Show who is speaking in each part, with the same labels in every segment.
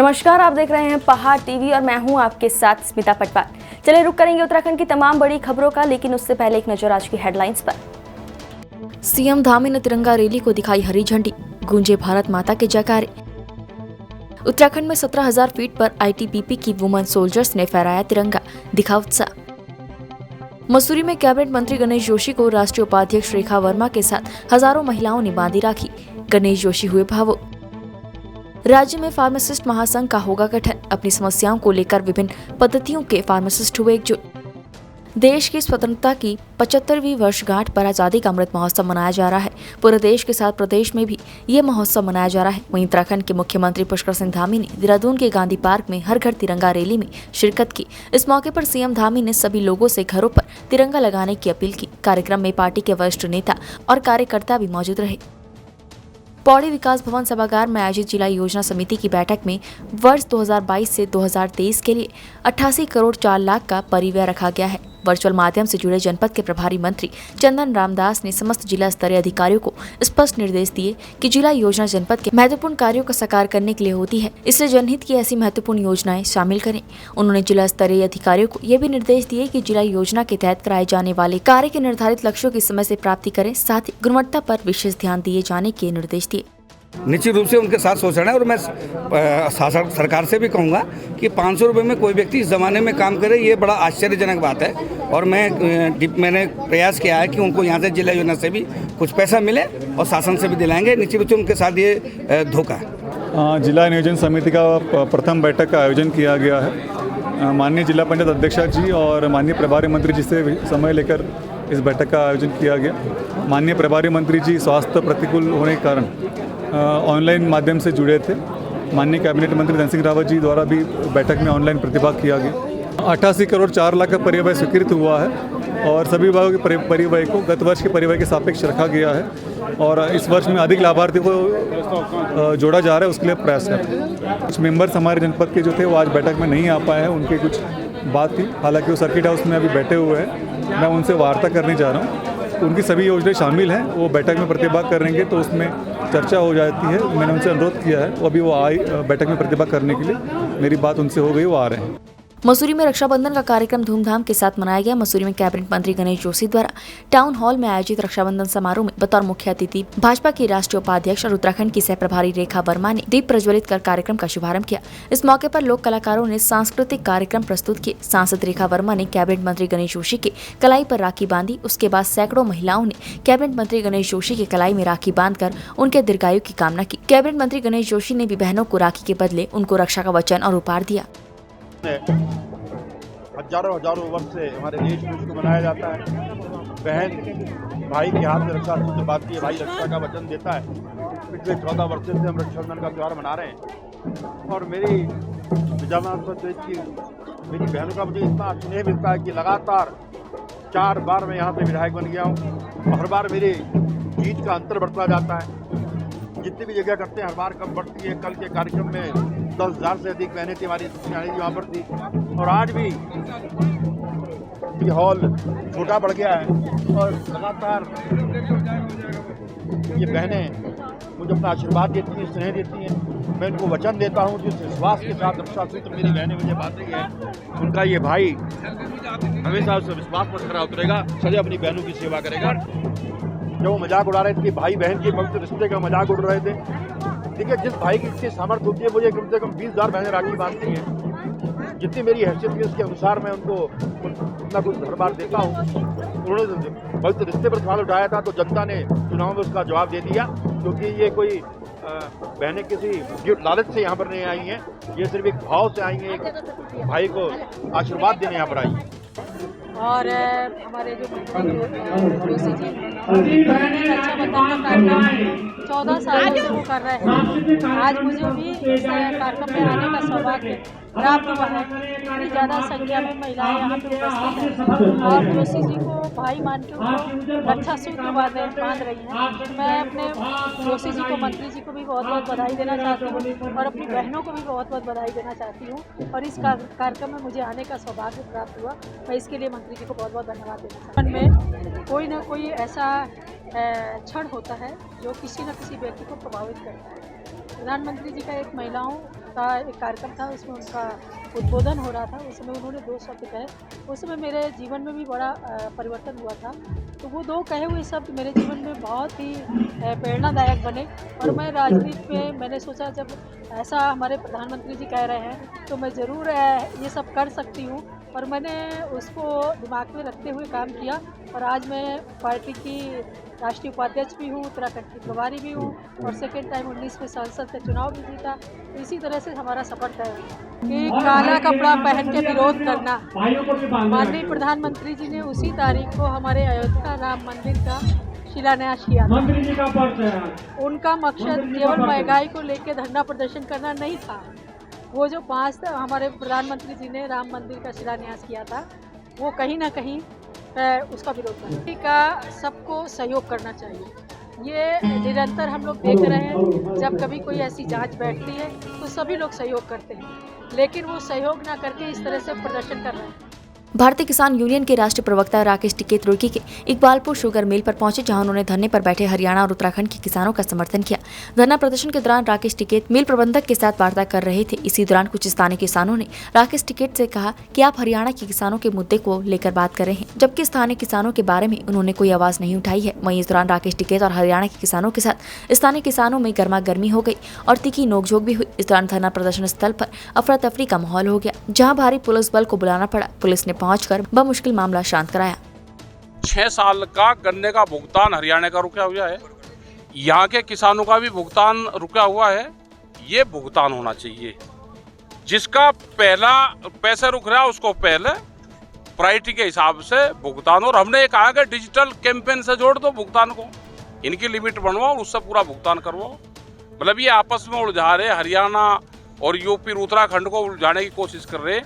Speaker 1: नमस्कार, आप देख रहे हैं पहाड़ टीवी और मैं हूं आपके साथ स्मिता पटवार। चलिए रुक करेंगे उत्तराखंड की तमाम बड़ी खबरों का, लेकिन उससे पहले एक नजर आज की हेडलाइंस पर। सीएम धामी ने तिरंगा रैली को दिखाई हरी झंडी, गूंजे भारत माता के जयकारे। उत्तराखंड में 17,000 फीट पर आईटीबीपी की वुमेन सोल्जर्स ने फहराया तिरंगा, दिखा उत्साह। मसूरी में कैबिनेट मंत्री गणेश जोशी को राष्ट्रीय उपाध्यक्ष रेखा वर्मा के साथ हजारों महिलाओं ने बांधी राखी, गणेश जोशी हुए भावुक। राज्य में फार्मासिस्ट महासंघ का होगा गठन, अपनी समस्याओं को लेकर विभिन्न पद्धतियों के फार्मासिस्ट हुए एकजुट। देश की स्वतंत्रता की 75वीं वर्षगांठ पर आजादी का अमृत महोत्सव मनाया जा रहा है। पूरे देश के साथ प्रदेश में भी ये महोत्सव मनाया जा रहा है। वहीं उत्तराखंड के मुख्यमंत्री पुष्कर सिंह धामी ने देहरादून के गांधी पार्क में हर घर तिरंगा रैली में शिरकत की। इस मौके पर सीएम धामी ने सभी लोगों से घरों पर तिरंगा लगाने की अपील की। कार्यक्रम में पार्टी के वरिष्ठ नेता और कार्यकर्ता भी मौजूद रहे। पौड़ी विकास भवन सभागार में आयोजित जिला योजना समिति की बैठक में वर्ष 2022 से 2023 के लिए 88 करोड़ 4 लाख का परिव्यय रखा गया है। वर्चुअल माध्यम से जुड़े जनपद के प्रभारी मंत्री चंदन रामदास ने समस्त जिला स्तरीय अधिकारियों को स्पष्ट निर्देश दिए कि जिला योजना जनपद के महत्वपूर्ण कार्यों को साकार करने के लिए होती है, इसलिए जनहित की ऐसी महत्वपूर्ण योजनाएं शामिल करें। उन्होंने जिला स्तरीय अधिकारियों को यह भी निर्देश दिए कि जिला योजना के तहत कराए जाने वाले कार्य के निर्धारित लक्ष्यों की समय से प्राप्ति करें, साथ ही गुणवत्ता पर विशेष ध्यान दिए जाने के निर्देश दिए।
Speaker 2: निश्चित रूप से उनके साथ शोषण है और मैं सरकार से भी कहूँगा कि 500 रुपये में कोई व्यक्ति इस ज़माने में काम करे, ये बड़ा आश्चर्यजनक बात है। और मैंने प्रयास किया है कि उनको यहाँ से जिला योजना से भी कुछ पैसा मिले और शासन से भी दिलाएंगे। निश्चित रूप से उनके साथ ये धोखा है।
Speaker 3: जिला नियोजन समिति का प्रथम बैठक का आयोजन किया गया है। माननीय जिला पंचायत अध्यक्षा जी और माननीय प्रभारी मंत्री जी से समय लेकर इस बैठक का आयोजन किया गया। माननीय प्रभारी मंत्री जी स्वास्थ्य प्रतिकूल होने के कारण ऑनलाइन माध्यम से जुड़े थे। माननीय कैबिनेट मंत्री धन सिंह रावत जी द्वारा भी बैठक में ऑनलाइन प्रतिभाग किया गया। 88 करोड़ 4 लाख का परिव्यय स्वीकृत हुआ है और सभी विभागों के परिव्यय को गत वर्ष के परिव्यय के सापेक्ष रखा गया है और इस वर्ष में अधिक लाभार्थियों को जोड़ा जा रहा है, उसके लिए प्रयास कर रहे हैं। कुछ मेंबर्स हमारे जनपद के जो थे वो आज बैठक में नहीं आ पाए हैं, उनकी कुछ बात थी। हालांकि वो सर्किट हाउस में अभी बैठे हुए हैं, मैं उनसे वार्ता करने जा रहा हूँ। उनकी सभी योजनाएं शामिल हैं, वो बैठक में प्रतिभाग करेंगे तो उसमें चर्चा हो जाती है। मैंने उनसे अनुरोध किया है, वो अभी वो आए बैठक में प्रतिभाग करने के लिए, मेरी बात उनसे हो गई, वो आ रहे हैं।
Speaker 1: मसूरी में रक्षाबंधन का कार्यक्रम धूमधाम के साथ मनाया गया। मसूरी में कैबिनेट मंत्री गणेश जोशी द्वारा टाउन हॉल में आयोजित रक्षाबंधन समारोह में बतौर मुख्य अतिथि भाजपा की राष्ट्रीय उपाध्यक्ष और उत्तराखंड की सह प्रभारी रेखा वर्मा ने दीप प्रज्वलित कर कार्यक्रम का शुभारंभ किया। इस मौके पर लोक कलाकारों ने सांस्कृतिक कार्यक्रम प्रस्तुत किए। सांसद रेखा वर्मा ने कैबिनेट मंत्री गणेश जोशी के कलाई पर राखी बांधी। उसके बाद सैकड़ों महिलाओं ने कैबिनेट मंत्री गणेश जोशी के कलाई में राखी बांधकर उनके दीर्घायु की कामना की। कैबिनेट मंत्री गणेश जोशी ने भी बहनों को राखी के बदले उनको रक्षा का वचन और उपहार दिया।
Speaker 4: हजारों वर्ष से हमारे देश में इसको मनाया जाता है। बहन भाई के हाथ में रक्षा सूत्र बांधती है, भाई रक्षा का वचन देता है। पिछले 14 वर्षों से हम रक्षाबंधन का त्यौहार मना रहे हैं और मेरी बहनों का मुझे इतना स्नेह मिलता है कि लगातार 4 बार मैं यहाँ पे विधायक बन गया हूँ और हर बार मेरी जीत का अंतर बढ़ता जाता है। जितनी भी जगह करते हैं हर बार कम बढ़ती है। कल के कार्यक्रम में 10,000 से अधिक बहनें थी, हमारी सियाणी जी वहाँ पर थी और आज भी ये हॉल छोटा बढ़ गया है और लगातार ये बहनें मुझे अपना आशीर्वाद देती हैं, स्नेह देती हैं। मैं इनको वचन देता हूँ जिस विश्वास के साथ रक्षा सूत्र मेरी बहनें मुझे बांध रही है, उनका ये भाई हमेशा उस विश्वास पर खरा उतरेगा, सदैव अपनी बहनों की सेवा करेगा। जब वो मजाक उड़ा रहे थे, भाई बहन के पवित्र रिश्ते का मजाक उड़ रहे थे, देखिए जिस भाई की इतनी सामर्थ्य होती है, मुझे कम से कम 20,000 बहनें राखी बांधती हैं। जितनी मेरी हैसियत है उसके अनुसार मैं उनको अपना कुछ हर बार देता हूँ। उन्होंने पवित्र रिश्ते पर सवाल उठाया था तो जनता ने चुनाव में उसका जवाब दे दिया, क्योंकि ये कोई बहनें किसी लालच से यहाँ पर नहीं आई हैं, ये सिर्फ एक भाव से आई हैं, एक भाई को आशीर्वाद देने यहाँ पर आई हैं।
Speaker 5: और हमारे जो जोशी जी रक्षाबंधन का कार्यक्रम 14 सालों से वो कर रहे हैं। आज मुझे भी इस कार्यक्रम में आने का सौभाग्य प्राप्त हुआ है। इतनी ज़्यादा संख्या में महिलाएं यहाँ पे उपस्थित हैं और जोशी जी को भाई मान के उनको रक्षा सूत्र बांध रही हैं। मैं अपने जोशी जी को, मंत्री जी को भी बहुत बहुत बधाई देना चाहती हूँ और अपनी बहनों को भी बहुत बहुत बधाई देना चाहती हूँ। और इस कार्यक्रम में मुझे आने का सौभाग्य प्राप्त हुआ, मैं इसके लिए मंत्री जी को बहुत बहुत धन्यवाद देना चाहती हूँ। में कोई ना कोई ऐसा क्षण होता है जो किसी न किसी व्यक्ति को प्रभावित करता है। प्रधानमंत्री जी का एक महिलाओं का एक कार्यक्रम था, उसमें उनका उद्बोधन हो रहा था। उस समय उन्होंने 2 शब्द कहे, उस समय मेरे जीवन में भी बड़ा परिवर्तन हुआ था। तो वो 2 कहे हुए शब्द मेरे जीवन में बहुत ही प्रेरणादायक बने और मैं राजनीति में मैंने सोचा जब ऐसा हमारे प्रधानमंत्री जी कह रहे हैं तो मैं ज़रूर ये सब कर सकती हूँ, और मैंने उसको दिमाग में रखते हुए काम किया। और आज मैं पार्टी की राष्ट्रीय उपाध्यक्ष भी हूँ, उत्तराखंड की प्रभारी भी हूँ और सेकेंड टाइम 19 में संसद का चुनाव भी जीता। इसी तरह से हमारा सफर तय है कि काला कपड़ा पहन के विरोध करना। माननीय प्रधानमंत्री जी ने उसी तारीख को हमारे अयोध्या राम मंदिर का शिलान्यास किया था। उनका मकसद केवल महंगाई को लेकर धरना प्रदर्शन करना नहीं था। वो जो 5 हमारे प्रधानमंत्री जी ने राम मंदिर का शिलान्यास किया था, वो कहीं ना कहीं उसका विरोध करना का सबको सहयोग करना चाहिए। ये निरंतर हम लोग देख रहे हैं, जब कभी कोई ऐसी जांच बैठती है तो सभी लोग सहयोग करते हैं, लेकिन वो सहयोग ना करके इस तरह से प्रदर्शन कर रहे हैं।
Speaker 1: भारतीय किसान यूनियन के राष्ट्रीय प्रवक्ता राकेश टिकैत रुड़की के इकबालपुर शुगर मिल पर पहुंचे, जहां उन्होंने धरने पर बैठे हरियाणा और उत्तराखंड के किसानों का समर्थन किया। धरना प्रदर्शन के दौरान राकेश टिकैत मिल प्रबंधक के साथ वार्ता कर रहे थे। इसी दौरान कुछ स्थानीय किसानों ने राकेश टिकैत से कहा कि आप हरियाणा के किसानों के मुद्दे को लेकर बात कर रहे हैं, जबकि स्थानीय किसानों के बारे में उन्होंने कोई आवाज नहीं उठाई है। वहीं इस दौरान राकेश टिकैत और हरियाणा के किसानों के साथ स्थानीय किसानों में गर्मा गर्मी हो गई और तीखी नोकझोंक भी हुई। इस दौरान धरना प्रदर्शन स्थल पर अफरा तफरी का माहौल हो गया, जहाँ भारी पुलिस बल को बुलाना पड़ा। पुलिस ने पहुंचकर बमुश्किल मामला शांत कराया।
Speaker 6: 6 साल का गन्ने का भुगतान हरियाणा का रुका हुआ है, यहाँ के किसानों का भी भुगतान रुका हुआ है। ये भुगतान होना चाहिए। जिसका पहला पैसे रुक रहा है उसको पहले प्रायोरिटी के हिसाब से भुगतान। और हमने ये कहा कि डिजिटल कैंपेन से जोड़ दो भुगतान को, इनकी लिमिट बनवाओ, उससे पूरा भुगतान करवाओ। मतलब ये आपस में उलझा रहे, हरियाणा और यूपी उत्तराखंड को उलझाने की कोशिश कर रहे।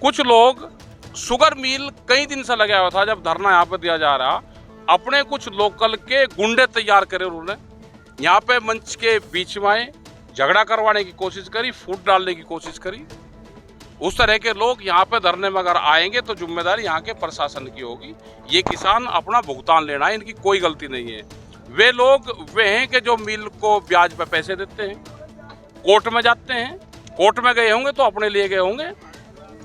Speaker 6: कुछ लोग शुगर मिल कई दिन से लगा हुआ था, जब धरना यहाँ पे दिया जा रहा, अपने कुछ लोकल के गुंडे तैयार करे उन्होंने, यहाँ पे मंच के बीच में आए, झगड़ा करवाने की कोशिश करी, फूट डालने की कोशिश करी। उस तरह के लोग यहाँ पे धरने में अगर आएंगे तो जिम्मेदारी यहाँ के प्रशासन की होगी। ये किसान अपना भुगतान लेना है, इनकी कोई गलती नहीं है। वे लोग वे हैं कि जो मिल को ब्याज पे पैसे देते हैं, कोर्ट में जाते हैं, कोर्ट में गए होंगे तो अपने लिए गए होंगे,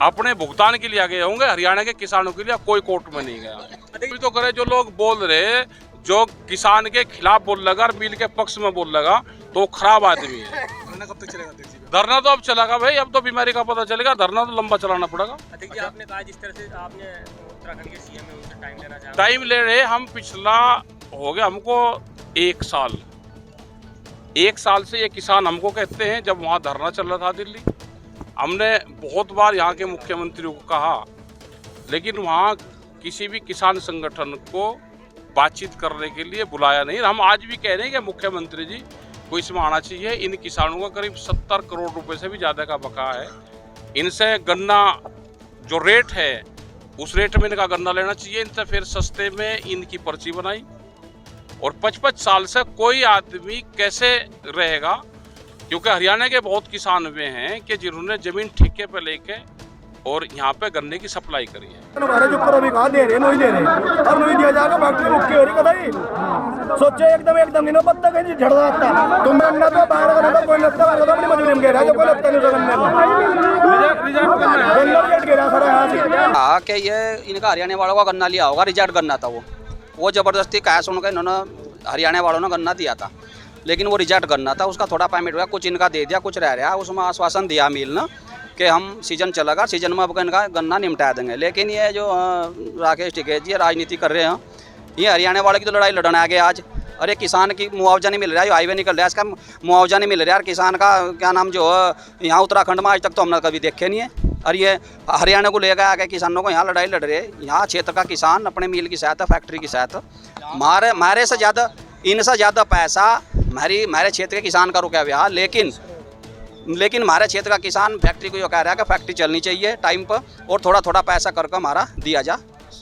Speaker 6: अपने भुगतान के लिए गए होंगे। हरियाणा के किसानों के लिए कोई कोर्ट में नहीं गया। अभी तो करे जो लोग बोल रहे, जो किसान के खिलाफ बोल लगा और मिल के पक्ष में बोल लगा, तो खराब आदमी है।
Speaker 7: धरना कब तक चलेगा?
Speaker 6: धरना तो अब चलेगा भाई, अब तो बीमारी का पता चलेगा। धरना तो लंबा चलाना पड़ेगा।
Speaker 7: अध्यक्ष जी, आपने कहा जिस तरह से आपने उत्तराखंड के सीएम है उनसे टाइम लेना चाहा।
Speaker 6: टाइम ले रहे हम, पिछला हो गया हमको 1 साल। 1 साल से ये किसान हमको कहते हैं, जब वहाँ धरना चल रहा था दिल्ली, हमने बहुत बार यहाँ के मुख्यमंत्री को कहा, लेकिन वहाँ किसी भी किसान संगठन को बातचीत करने के लिए बुलाया नहीं। हम आज भी कह रहे हैं कि मुख्यमंत्री जी को इसमें आना चाहिए। इन किसानों का करीब 70 करोड़ रुपए से भी ज़्यादा का बकाया है। इनसे गन्ना जो रेट है उस रेट में इनका गन्ना लेना चाहिए। इनसे फिर सस्ते में इनकी पर्ची बनाई। और 55 साल से कोई आदमी कैसे रहेगा, क्योंकि हरियाणा के बहुत किसान हुए हैं कि जिन्होंने जमीन ठेके पे लेके और यहाँ पे गन्ने की सप्लाई करी है।
Speaker 8: हमारे जो ऊपर अभी कहा दे रहे नहीं दे रहे और नहीं दिया जाएगा। फैक्ट्री मुक्की हो रही कदाई सोचे एकदम नहीं पत्ता कहीं झड़ जाता तुम गन्ना तो बाहर करना कोई लगता है तो अपनी मजबूरी में कह रहा है, जो कोई लगता नहीं गन्ने को
Speaker 9: हाँ कि ये इनका हरियाणा वालों का गन्ना लिया होगा, रिजेक्ट गन्ना था वो ज़बरदस्ती कैश उनका इन्होंने हरियाणा वालों ने गन्ना दिया था, लेकिन वो रिजेक्ट गन्ना था। उसका थोड़ा पेमेंट हुआ, कुछ इनका दे दिया, कुछ रह रहा। उसमें आश्वासन दिया मिल ने कि हम सीजन चलेगा, सीजन में अब इनका गन्ना निपटा देंगे। लेकिन ये जो राकेश टिकैत जी राजनीति कर रहे हैं, ये हरियाणा वाले की तो लड़ाई लड़ने आ गए आज। अरे किसान की मुआवजा नहीं मिल रहा है, जो हाईवे निकल रहा है इसका मुआवजा नहीं मिल रहा है। किसान का क्या नाम जो यहाँ उत्तराखंड में आज तक तो हमने कभी देखे नहीं है। और ये हरियाणा को लेकर आके किसानों को यहाँ लड़ाई लड़ रहे हैं। यहाँ क्षेत्र का किसान अपने मिल की सहायता, फैक्ट्री की सहायता, हमारे से ज़्यादा, इनसे ज़्यादा पैसा हमारे क्षेत्र के किसान का रुका हुआ। लेकिन हमारे क्षेत्र का किसान फैक्ट्री को ये कह रहा है कि फैक्ट्री चलनी चाहिए टाइम पर और थोड़ा थोड़ा पैसा करके हमारा दिया जा।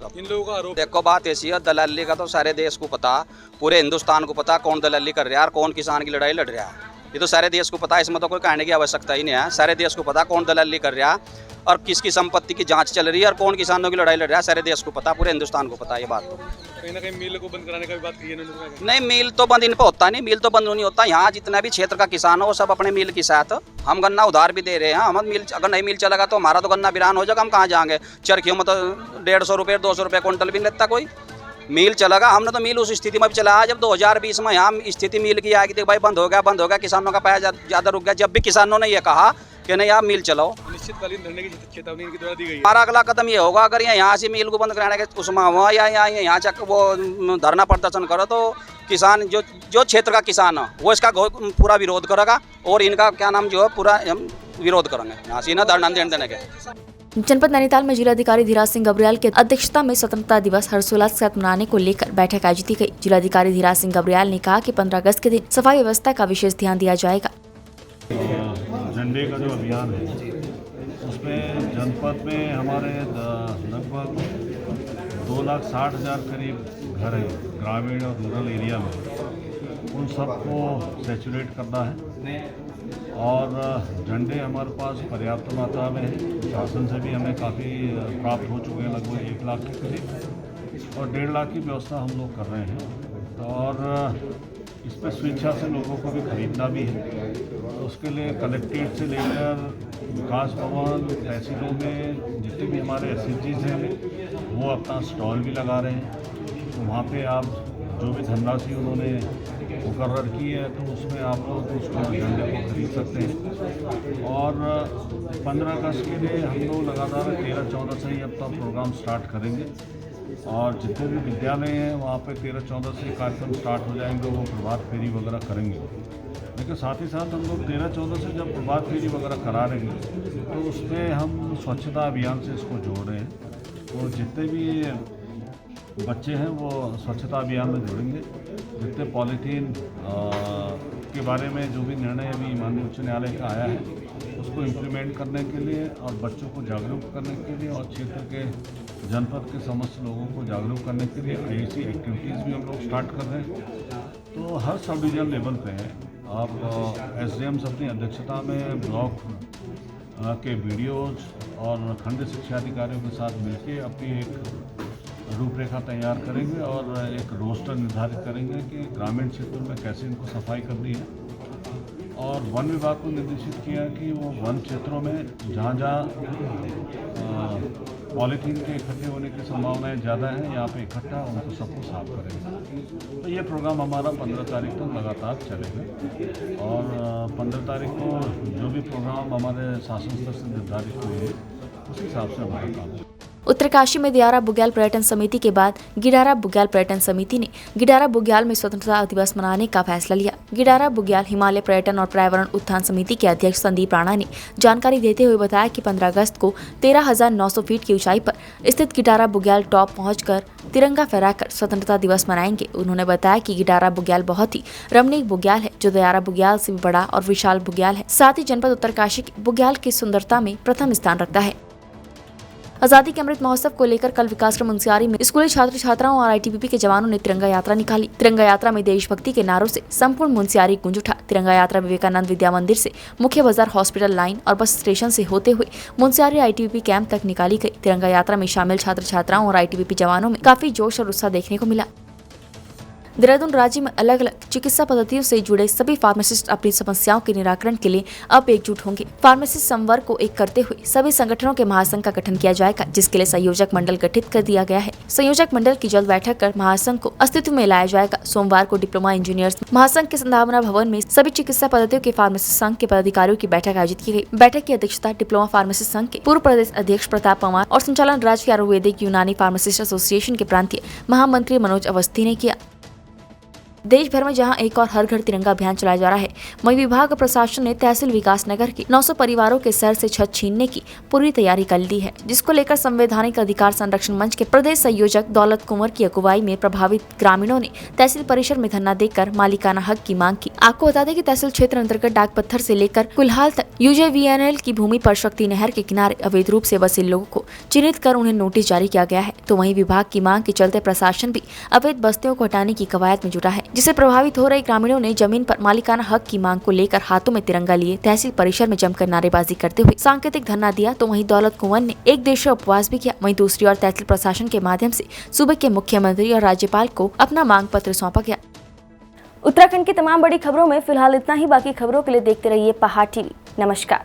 Speaker 7: इन लोगों का आरोप,
Speaker 9: देखो बात ऐसी है, दलाली का तो सारे देश को पता, पूरे हिंदुस्तान को पता कौन दलाली कर रहा है और कौन किसान की लड़ाई लड़ रहा है। ये तो सारे देश को पता है, इसमें तो कोई कहने की आवश्यकता ही नहीं है। सारे देश को पता कौन दलाली कर रहा है और किसकी संपत्ति की जांच चल रही है और कौन किसानों की लड़ाई लड़ रहा है। सारे देश को पता, पूरे हिंदुस्तान को पता ये बात।
Speaker 7: कहीं ना कहीं मिल को बंद कराने का भी बात की है इन्होंने।
Speaker 9: नहीं, मिल तो बंद इन पर होता नहीं, मिल तो बंद नहीं होता। यहाँ जितना भी क्षेत्र का किसान हो वो सब अपने मिल के साथ, हम गन्ना उधार भी दे रहे हैं। हम मिल अगर नहीं मिल चलेगा तो हमारा तो गन्ना वीरान हो जाएगा, हम कहाँ जाएंगे। चरखियों में तो 150 रुपये 200 रुपये क्विंटल भी नहीं लेता कोई। मिल चलेगा, हमने तो मिल उस स्थिति में भी चलाया जब 2020 में यहाँ स्थिति मिल की आएगी, देख भाई बंद हो गया, किसानों का पैसा ज़्यादा रुक गया। जब भी किसानों ने ये कहा कि नहीं आप मिल चलाओ,
Speaker 7: निश्चितकालीन धरने की चेतावनी इनके द्वारा दी गई है।
Speaker 9: हमारा अगला कदम ये होगा, अगर यहाँ से मिल को बंद कराने के उसमें हुआ या यहाँ चक वो धरना प्रदर्शन करो तो किसान जो क्षेत्र का किसान है वो इसका पूरा विरोध करेगा और इनका क्या नाम जो है पूरा हम विरोध करेंगे यहाँ से ना धरना देने के।
Speaker 1: जनपद नैनीताल में जिलाधिकारी धीराज सिंह गब्रियाल की अध्यक्षता में स्वतंत्रता दिवस हर्षोल्लास के साथ मनाने को लेकर बैठक आयोजित की गई। जिलाधिकारी धीराज सिंह गब्रियाल ने कहा कि 15 अगस्त के दिन सफाई व्यवस्था का विशेष ध्यान दिया जाएगा।
Speaker 10: झंडे का जो अभियान है उसमें जनपद में हमारे लगभग 2,60,000 करीब घर हैं ग्रामीण और रूरल एरिया में, उन सबको सैचुरेट करना है और झंडे हमारे पास पर्याप्त मात्रा में है। शासन से भी हमें काफ़ी प्राप्त हो चुके हैं, लगभग 1 लाख के करीब, और 1.5 लाख की व्यवस्था हम लोग कर रहे हैं। और इस पर स्वेच्छा से लोगों को भी खरीदना भी है, तो उसके लिए कलेक्ट्रेट से लेकर विकास भवन तहसीलों में जितने भी हमारे SHGs हैं वो अपना स्टॉल भी लगा रहे हैं। तो वहाँ पे आप जो भी धनराशि उन्होंने मुकर्रर की है तो उसमें आप लोग उसको झंडे को खरीद सकते हैं। और 15 अगस्त के लिए हम लोग लगातार 13-14 से ही अपना प्रोग्राम स्टार्ट करेंगे और जितने भी विद्यालय हैं वहाँ पे 13-14 से कार्यक्रम स्टार्ट हो जाएंगे, वो प्रभात फेरी वगैरह करेंगे। लेकिन साथ ही साथ हम लोग 13-14 से जब प्रभात फेरी वगैरह करा रहे हैं तो उस पर हम स्वच्छता अभियान से इसको जोड़ रहे हैं। तो जितने भी बच्चे हैं वो स्वच्छता अभियान में जुड़ेंगे। जितने पॉलीथीन के बारे में जो भी निर्णय अभी माननीय उच्च न्यायालय का आया है उसको इम्प्लीमेंट करने के लिए और बच्चों को जागरूक करने के लिए और क्षेत्र के जनपद के समस्त लोगों को जागरूक करने के लिए ऐसी एक्टिविटीज़ भी हम लोग स्टार्ट कर रहे हैं। तो हर सब डिवीजन लेवल पे है, आप SDMs अपनी अध्यक्षता में ब्लॉक के BDOs और खंड शिक्षा अधिकारियों के साथ मिलकर अपनी एक रूपरेखा तैयार करेंगे और एक रोस्टर निर्धारित करेंगे कि ग्रामीण क्षेत्रों में कैसे इनको सफाई करनी है। और वन विभाग को निर्देशित किया कि वो वन क्षेत्रों में जहाँ पॉलीथीन के इकट्ठे होने की संभावनाएं ज़्यादा हैं, यहाँ पे इकट्ठा उनको सबको साफ करेंगे। तो ये प्रोग्राम हमारा 15 तारीख तक लगातार चलेगा और 15 तारीख को जो भी प्रोग्राम हमारे शासन स्तर से निर्धारित हुए हैं उस हिसाब से हमारा काम है।
Speaker 1: उत्तरकाशी में दियारा बुग्याल पर्यटन समिति के बाद गिडारा बुग्याल पर्यटन समिति ने गिडारा बुग्याल में स्वतंत्रता दिवस मनाने का फैसला लिया। गिडारा बुग्याल हिमालय पर्यटन और पर्यावरण उत्थान समिति के अध्यक्ष संदीप राणा ने जानकारी देते हुए बताया कि 15 अगस्त को 13,900 फीट की ऊंचाई पर स्थित गिडारा बुग्याल टॉप पहुंचकर तिरंगा फहराकर स्वतंत्रता दिवस मनाएंगे। उन्होंने बताया कि गिडारा बुग्याल बहुत ही रमणीक बुग्याल है जो दियारा बुग्याल से भी बड़ा और विशाल बुग्याल है। साथ ही जनपद उत्तरकाशी के बुग्याल की सुंदरता में प्रथम स्थान रखता है। आजादी के अमृत महोत्सव को लेकर कल विकासखंड मुंसियारी में स्कूली छात्र छात्राओं और ITBP के जवानों ने तिरंगा यात्रा निकाली। तिरंगा यात्रा में देशभक्ति के नारों से संपूर्ण मुंसियारी गूंज उठा। तिरंगा यात्रा विवेकानंद विद्या मंदिर से मुख्य बाजार, हॉस्पिटल लाइन और बस स्टेशन से होते हुए मुंसियारी ITBP कैंप तक निकाली गई। तिरंगा यात्रा में शामिल छात्र छात्राओं और ITBP जवानों में काफी जोश और उत्साह देखने को मिला। देहरादून राज्य में अलग अलग चिकित्सा पद्धतियों से जुड़े सभी फार्मासिस्ट अपनी समस्याओं के निराकरण के लिए अब एकजुट होंगे। फार्मासिस्ट संवर्ग को एक करते हुए सभी संगठनों के महासंघ का गठन किया जाएगा, जिसके लिए संयोजक मंडल गठित कर दिया गया है। संयोजक मंडल की जल्द बैठक कर महासंघ को अस्तित्व में लाया जाएगा। सोमवार को डिप्लोमा इंजीनियर्स महासंघ के संभावना भवन में सभी चिकित्सा पद्धतियों के फार्मासिस्ट संघ के पदाधिकारियों की बैठक आयोजित की गई। बैठक की अध्यक्षता डिप्लोमा फार्मासिस्ट संघ के पूर्व प्रदेश अध्यक्ष प्रताप पवार और संचालन राज्य आयुर्वेदिक यूनानी फार्मासिस्ट एसोसिएशन के प्रांतीय महामंत्री मनोज अवस्थी ने किया। देश भर में जहां एक और हर घर तिरंगा अभियान चलाया जा रहा है, वहीं विभाग और प्रशासन ने तहसील विकास नगर के 900 परिवारों के सर से छत छीनने की पूरी तैयारी कर ली है, जिसको लेकर संवैधानिक अधिकार संरक्षण मंच के प्रदेश संयोजक दौलत कुंवर की अगुवाई में प्रभावित ग्रामीणों ने तहसील परिसर में धरना देकर मालिकाना हक की मांग की। आपको बता दें कि तहसील क्षेत्र अंतर्गत डाक पत्थर से लेकर कुल्हाल तक UJVNL की भूमि पर शक्ति नहर के किनारे अवैध रूप से बसे लोगों को चिन्हित कर उन्हें नोटिस जारी किया गया है। तो वहीं विभाग की मांग के चलते प्रशासन भी अवैध बस्तियों को हटाने की कवायद में जुटा है, जिससे प्रभावित हो रहे ग्रामीणों ने जमीन पर मालिकाना हक की मांग को लेकर हाथों में तिरंगा लिए तहसील परिसर में जमकर नारेबाजी करते हुए सांकेतिक धरना दिया। तो वहीं दौलत कुंवर ने 1 दिवसीय उपवास भी किया। वहीं दूसरी ओर तहसील प्रशासन के माध्यम से सूबे के मुख्यमंत्री और राज्यपाल को अपना मांग पत्र सौंपा गया। उत्तराखंड की तमाम बड़ी खबरों में फिलहाल इतना ही। बाकी खबरों के लिए देखते रहिए पहाड़ टीवी। नमस्कार।